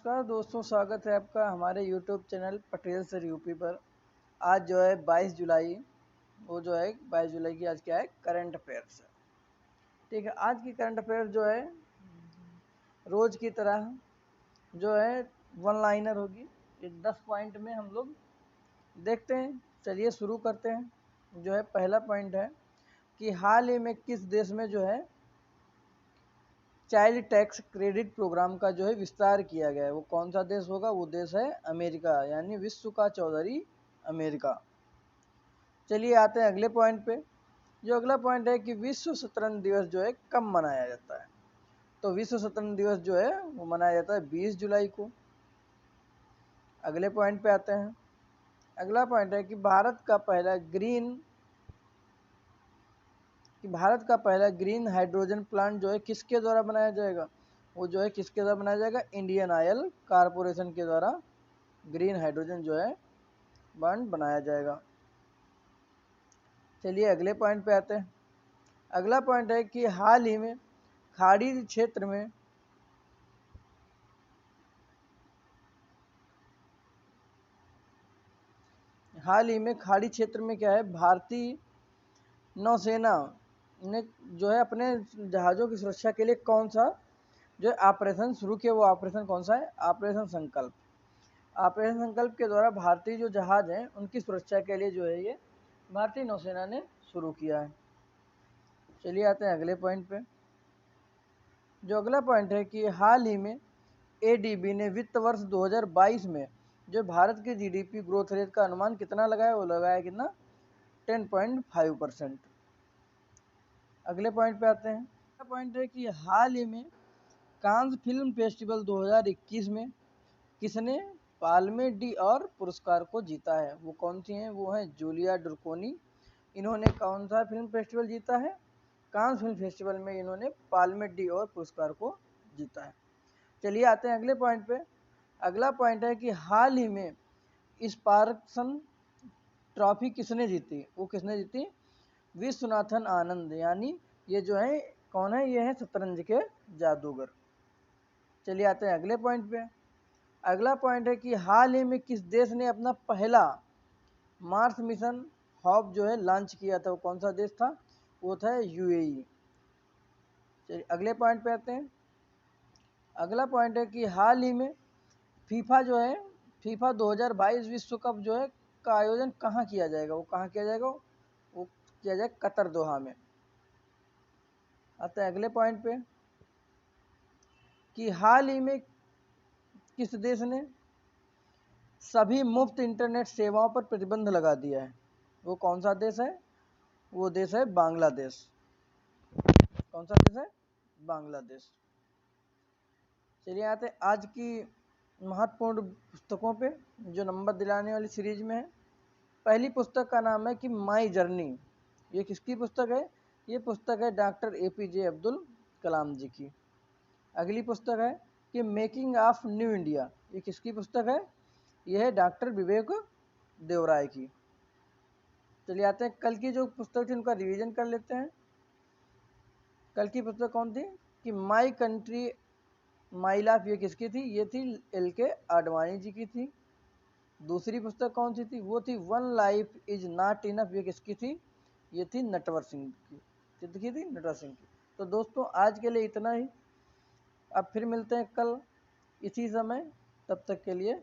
नमस्कार दोस्तों, स्वागत है आपका हमारे YouTube channel Patel sir UP पर। आज जो है 22 जुलाई, वो जो है 22 जुलाई की आज क्या है, करंट अफेयर्स है। ठीक है, आज की करंट अफेयर जो है रोज़ की तरह जो है वन लाइनर होगी। ये 10 पॉइंट में हम लोग देखते हैं। चलिए शुरू करते हैं। जो है पहला पॉइंट है कि हाल ही में किस देश में जो है चाइल्ड टैक्स क्रेडिट प्रोग्राम का जो है विस्तार किया गया है। वो कौन सा देश होगा? वो देश है अमेरिका, यानी विश्व का चौधरी अमेरिका। चलिए आते हैं अगले पॉइंट पे। जो अगला पॉइंट है कि विश्व शतरंज दिवस जो है कब मनाया जाता है? तो विश्व शतरंज दिवस जो है वो मनाया जाता है 20 जुलाई को। अगले पॉइंट पे आते हैं। अगला पॉइंट है कि भारत का पहला ग्रीन हाइड्रोजन प्लांट जो है किसके द्वारा बनाया जाएगा? वो जो है किसके द्वारा बनाया जाएगा? इंडियन ऑयल कारपोरेशन के द्वारा ग्रीन हाइड्रोजन जो है प्लांट बनाया जाएगा। चलिए अगले पॉइंट पे आते हैं। अगला पॉइंट है कि हाल ही में खाड़ी क्षेत्र में क्या है, भारतीय नौसेना ने जो है अपने जहाज़ों की सुरक्षा के लिए कौन सा जो ऑपरेशन शुरू किया? वो ऑपरेशन कौन सा है? ऑपरेशन संकल्प। ऑपरेशन संकल्प के द्वारा भारतीय जो जहाज़ हैं उनकी सुरक्षा के लिए जो है ये भारतीय नौसेना ने शुरू किया है। चलिए आते हैं अगले पॉइंट पे। जो अगला पॉइंट है कि हाल ही में एडीबी ने वित्त वर्ष 2022 में जो भारत के जीडीपी ग्रोथ रेट का अनुमान कितना लगाया? वो लगाया कितना? 10.5%। अगले पॉइंट पे आते हैं। अगला पॉइंट है कि हाल ही में कांस फिल्म फेस्टिवल 2021 में किसने पाल्मे डी और पुरस्कार को जीता है? वो कौन सी हैं? वो हैं जूलिया ड्रकोनी। इन्होंने कौन सा फिल्म फेस्टिवल जीता है? कांस फिल्म फेस्टिवल में इन्होंने पाल्मे डी और पुरस्कार को जीता है। चलिए आते हैं अगले पॉइंट पे। अगला पॉइंट है कि हाल ही में स्पार्क्सन ट्रॉफी किसने जीती? वो किसने जीती? विश्वनाथन आनंद, यानी ये जो है कौन है? ये है शतरंज के जादूगर। चलिए आते हैं अगले पॉइंट पे। अगला पॉइंट है कि हाल ही में किस देश ने अपना पहला मार्स मिशन हॉप जो है लॉन्च किया था? वो कौन सा देश था? वो था यूएई। चलिए अगले पॉइंट पे आते हैं। अगला पॉइंट है कि हाल ही में फीफा 2022 विश्व कप जो है का आयोजन कहाँ किया जाएगा? वो कहाँ किया जाएगा? वो किया जाएगा कतर, दोहा में। आते हैं अगले पॉइंट पे कि हाल ही में किस देश ने सभी मुफ्त इंटरनेट सेवाओं पर प्रतिबंध लगा दिया है? वो कौन सा देश है? वो देश है बांग्लादेश। कौन सा देश है? बांग्लादेश। चलिए आते हैं आज की महत्वपूर्ण पुस्तकों पे जो नंबर दिलाने वाली सीरीज में है। पहली पुस्तक का नाम है कि माई जर्नी। ये किसकी पुस्तक है? ये पुस्तक है डॉक्टर एपीजे अब्दुल कलाम जी की। अगली पुस्तक है कि मेकिंग ऑफ न्यू इंडिया। ये किसकी पुस्तक है? ये है डॉक्टर विवेक देवराय की। चलिए आते हैं कल की जो पुस्तक थी उनका रिवीजन कर लेते हैं। कल की पुस्तक कौन थी? कि माई कंट्री माई लाइफ। ये किसकी थी? ये थी LK आडवाणी जी की थी। दूसरी पुस्तक कौन सी थी? वो थी one life is not enough. ये किसकी थी? ये थी नटवर सिंह की। किसकी थी? नटवर सिंह की। तो दोस्तों आज के लिए इतना ही। अब फिर मिलते हैं कल इसी समय। तब तक के लिए